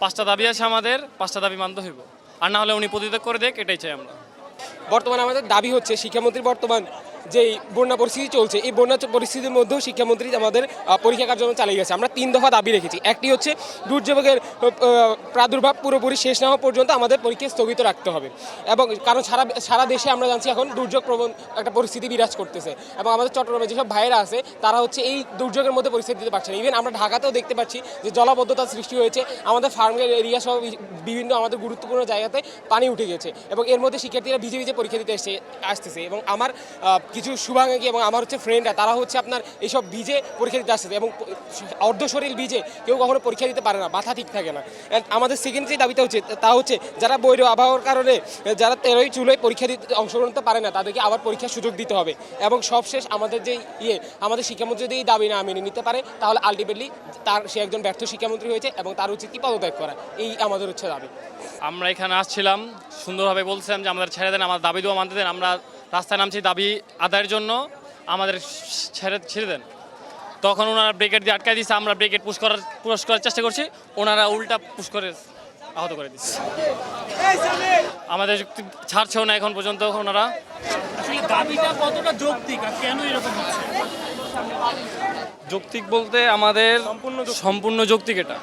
পাঁচটা দাবি আছে আমাদের, পাঁচটা দাবি মানতে হইব, আর না হলে উনি পদত্যাগ করে দেখ, এটাই চাই আমরা। বর্তমানে আমাদের দাবি হচ্ছে শিক্ষামন্ত্রী বর্তমান যেই বন্যা পরিস্থিতি চলছে এই বন্যা পরিস্থিতির মধ্যেও শিক্ষামন্ত্রী আমাদের পরীক্ষা কার্যক্রম চালিয়ে গেছে। আমরা 3 দফা দাবি রেখেছি। একটি হচ্ছে দুর্যোগের প্রাদুর্ভাব পুরোপুরি শেষ না হওয়া পর্যন্ত আমাদের পরীক্ষা স্থগিত রাখতে হবে, এবং কারণ সারা দেশে আমরা জানছি এখন দুর্যোগ প্রবণ একটা পরিস্থিতি বিরাজ করতেছে, এবং আমাদের চট্টগ্রামে যেসব ভাইয়েরা আছে তারা হচ্ছে এই দুর্যোগের মধ্যে পরিস্থিতি দিতে পারছে না। ইভেন আমরা ঢাকাতেও দেখতে পাচ্ছি যে জলাবদ্ধতার সৃষ্টি হয়েছে, আমাদের ফার্মের এরিয়া সহ বিভিন্ন আমাদের গুরুত্বপূর্ণ জায়গাতে পানি উঠে গেছে, এবং এর মধ্যে শিক্ষার্থীরা ভিজে ভিজে পরীক্ষা দিতে আসতেছে। এবং আমার কিছু শুভাকাঙ্ক্ষী এবং আমার হচ্ছে ফ্রেন্ডরা তারা হচ্ছে আপনার এইসব ভিজে পরীক্ষা দিতে আসতেছে, এবং অর্ধ শরীর ভিজে কেউ কখনো পরীক্ষা দিতে পারে না, মাথা ঠিক থাকে না। আমাদের সেকেন্ড যে দাবিটা হচ্ছে তা হচ্ছে যারা বৈর আবহাওয়ার কারণে যারা 13ই জুলাই পরীক্ষা দিতে অংশগ্রহণ করতে পারে না তাদেরকে আবার পরীক্ষার সুযোগ দিতে হবে, এবং সবশেষ আমাদের যে আমাদের শিক্ষামন্ত্রী যদি এই দাবি না মেনে নিতে পারে তাহলে আলটিমেটলি সে একজন ব্যর্থ শিক্ষামন্ত্রী হয়েছে এবং তার উচিত কি পদত্যাগ করা, এই আমাদের হচ্ছে দাবি। আমরা এখানে আসছিলাম, সুন্দরভাবে বলছিলাম যে আমাদের ছেড়ে দেন, আমাদের দাবি দেওয়া মানতে দেন। আমরা রাস্তায় নামছি দাবি আদায়ের জন্য, আমাদের ছেড়ে দেন। তখন ওনারা ব্রেকেট দিয়ে আটকাই দিচ্ছে, আমরা ব্রেকেট পুশ করার চেষ্টা করছি, ওনারা উল্টা পুশ করে আহত করে দিচ্ছে। আমাদের যুক্তি ছাড়ছেও না এখন পর্যন্ত ওনারা। দাবিটা কতটা যৌক্তিক আর কেন এরকম হচ্ছে? যৌক্তিক বলতে আমাদের সম্পূর্ণ যৌক্তিক এটা।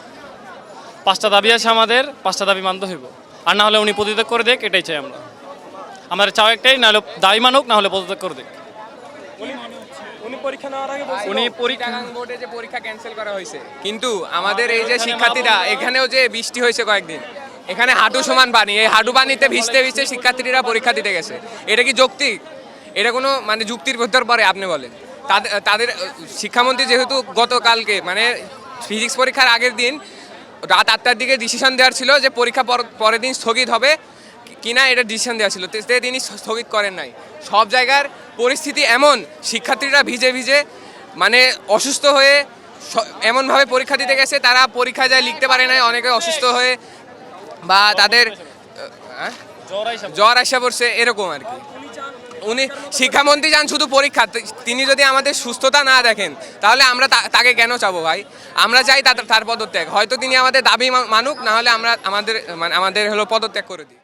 পাঁচটা দাবি আছে আমাদের, পাঁচটা দাবি মানতে হইব, আর না হলে উনি পদত্যাগ করে দেখ, এটাই চাই আমরা। আমাদের চাও একটাই, না হলে দাবি মানুক, না হলে পদত্যাগ করে দেখ। উনি চিটাগাং বোর্ডে যে পরীক্ষা ক্যান্সেল করা হয়েছে, কিন্তু আমাদের এই যে শিক্ষার্থীরা এখানেও যে বৃষ্টি হয়েছে কয়েকদিন, এখানে হাঁটু সমান পানি, এই হাঁটু পানিতে ভিজতে ভিজতে শিক্ষার্থীরা পরীক্ষা দিতে গেছে। এটা কি যৌক্তিক? এটা কোনো মানে যুক্তির ভিতর পড়ে? আপনি বলেন। তাদের শিক্ষামন্ত্রী যেহেতু গতকালকে মানে ফিজিক্স পরীক্ষার আগের দিন রাত 8টার দিকে ডিসিশন দেওয়ার ছিল যে পরীক্ষা পরের দিন স্থগিত হবে কিনা, এটা ডিসিশন দেওয়া ছিল, তিনি স্থগিত করেন নাই। সব জায়গার পরিস্থিতি এমন, শিক্ষার্থীরা ভিজে ভিজে মানে অসুস্থ হয়ে এমনভাবে পরীক্ষা দিতে গেছে, তারা পরীক্ষা যায় লিখতে পারে না, অনেকে অসুস্থ হয়ে বা তাদের জ্বর আসা পড়ছে, এরকম আর কি। উনি শিক্ষামন্ত্রী চান শুধু পরীক্ষা, তিনি যদি আমাদের সুস্থতা না দেখেন তাহলে আমরা তাকে কেন চাবো ভাই? আমরা চাই তার পদত্যাগ। হয়তো তিনি আমাদের দাবি মানুক, না হলে আমরা আমাদের হলো পদত্যাগ করে দিই।